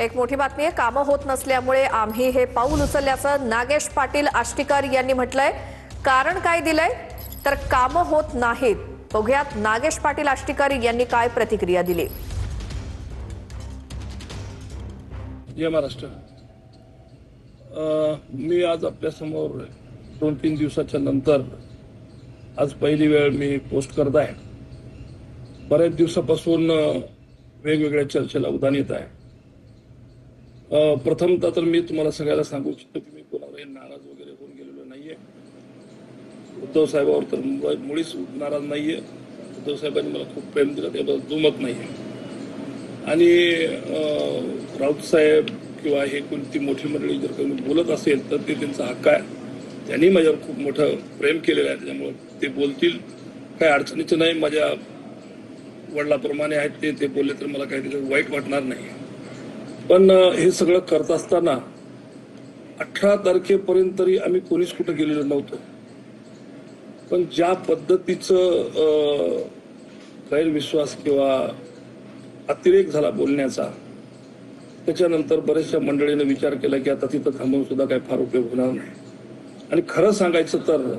एक मोठी बातमी आहे। कामं होत नसल्यामुळे आम्ही हे पाऊल उचलल्याचं नागेश पाटील आष्टीकर यांनी म्हटलंय। कारण काय दिलंय तर कामं होत नाहीत। बघूयात नागेश पाटील आष्टीकर यांनी काय प्रतिक्रिया दिली। जय महाराष्ट्र। मी आज आपल्या समोर 2-3 दिवसाच्या नंतर आज पहिली वेळ मी पोस्ट करत आहे। बरेच दिवसापासून वेगवेगळ्या चर्चेला उधाण येत आहे। प्रथमतः तर मी तुम्हाला सगळ्याला सांगू इच्छितो की मी कोणावरही नाराज वगैरे होऊन गेलेलो नाहीये। उद्धव साहेबांवर तर मुळीच नाराज नाहीये। उद्धव साहेबांनी मला खूप प्रेम दिलं, त्याबद्दल दुमत नाहीये। आणि राऊत साहेब किंवा हे कोणती मोठी मंडळी जर कोणी बोलत असेल तर ते त्यांचा हक्क आहे। त्यांनी माझ्यावर खूप मोठं प्रेम केलेलं आहे, त्यामुळे ते बोलतील, काही अडचणीचं नाही। माझ्या वडिलांप्रमाणे आहेत ते बोलले तर मला काही त्याच्यात वाईट वाटणार नाही। पण हे सगळं करत असताना 18 तारखेपर्यंत तरी आम्ही कोणीच कुठे गेलेलो नव्हतो। पण ज्या पद्धतीचं गैरविश्वास किंवा अतिरेक झाला बोलण्याचा, त्याच्यानंतर बऱ्याचशा मंडळीने विचार केला की आता तिथं थांबून सुद्धा काही फार उपयोग होणार नाही। आणि खरं सांगायचं तर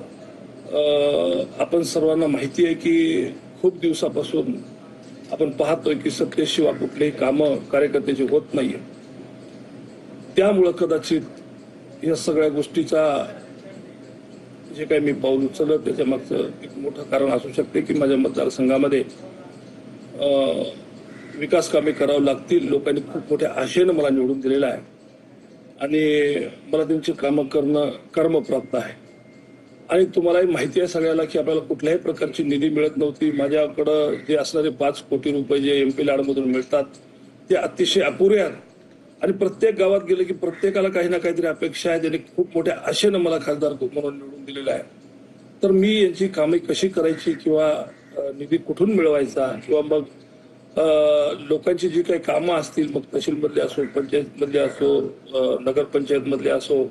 आपण सर्वांना माहिती आहे की खूप दिवसापासून आपण पाहतोय की सत्तेशिवाय कुठलेही कामं कार्यकर्त्याची होत नाहीये। त्यामुळं कदाचित या सगळ्या गोष्टीचा जे काही मी पाऊल उचललं त्याच्या मागचं एक मोठं कारण असू शकते की माझ्या मतदारसंघामध्ये विकास कामे करावं लागतील। लोकांनी खूप मोठ्या आशेनं मला निवडून दिलेलं आहे आणि मला त्यांची कामं करणं कर्मप्राप्त आहे। आणि तुम्हालाही माहिती आहे सगळ्याला की आपल्याला कुठल्याही प्रकारची निधी मिळत नव्हती। माझ्याकडं जे असणारे 5 कोटी रुपये जे MP लाडमधून मिळतात ते अतिशय अपुरे आहेत। आणि प्रत्येक गावात गेले की प्रत्येकाला काही ना काहीतरी अपेक्षा आहे, ज्याने खूप मोठ्या आशेनं मला खासदार म्हणून निवडून दिलेला आहे। तर मी यांची कामे कशी करायची किंवा निधी कुठून मिळवायचा किंवा मग लोकांची जी काही कामं असतील, मग तहसीलमधले असो, पंचायतमधले असो, नगरपंचायतमधले असो,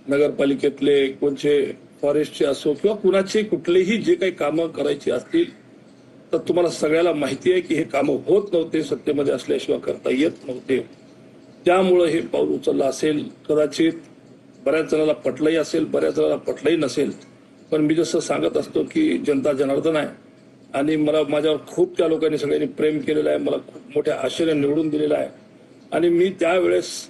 नगरपालिकेतले कोणचे फॉरेस्टचे असो किंवा कुणाचे कुठलेही जे काही कामं करायची असतील तर तुम्हाला सगळ्याला माहिती आहे की हे कामं होत नव्हते, सत्तेमध्ये असल्याशिवाय करता येत नव्हते। त्यामुळं हे पाऊल उचललं असेल। कदाचित बऱ्याच जणांना पटलंही असेल, बऱ्याच जणांना पटलंही नसेल। पण मी जसं सांगत असतो की जनता जनार्दन आहे आणि मला माझ्यावर खूप त्या लोकांनी सगळ्यांनी प्रेम केलेलं आहे, मला खूप मोठ्या आशेने निवडून दिलेलं आहे। आणि मी त्यावेळेस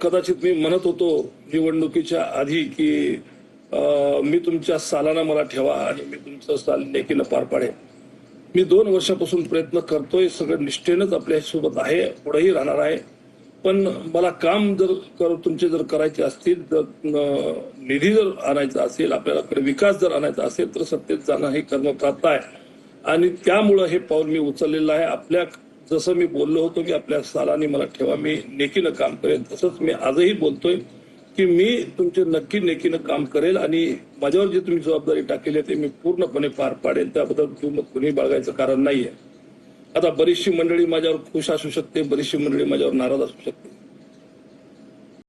कदाचित मी म्हणत होतो निवडणुकीच्या आधी की मी तुमच्या सालाना मला ठेवा आणि मी तुमचं साल नेकीनं पार पाडेन। मी 2 वर्षापासून प्रयत्न करतोय, सगळं निष्ठेनंच आपल्या सोबत आहे, पुढेही राहणार आहे। पण मला काम जर तुमचे जर करायचे असतील, जर निधी जर आणायचा असेल, आपल्याला विकास जर आणायचा असेल तर सत्तेत जाणं हे कर्मप्राप्त आहे। आणि त्यामुळं हे पाऊल मी उचललेलं आहे। आपल्या जसं मी बोललो होतो की आपल्या सालानी मला ठेवा, मी नेकीनं काम करेन, तसंच मी आजही बोलतोय की मी तुमचे नक्की नेकीनं काम करेल आणि माझ्यावर जी तुम्ही जबाबदारी टाकलेली आहे ते मी पूर्णपणे पार पाडेल। त्याबद्दल दुमत कुणी बाळगायचं कारण नाहीये। आता बरीचशी मंडळी माझ्यावर खुश असू शकते, बरीचशी मंडळी माझ्यावर नाराज असू शकते।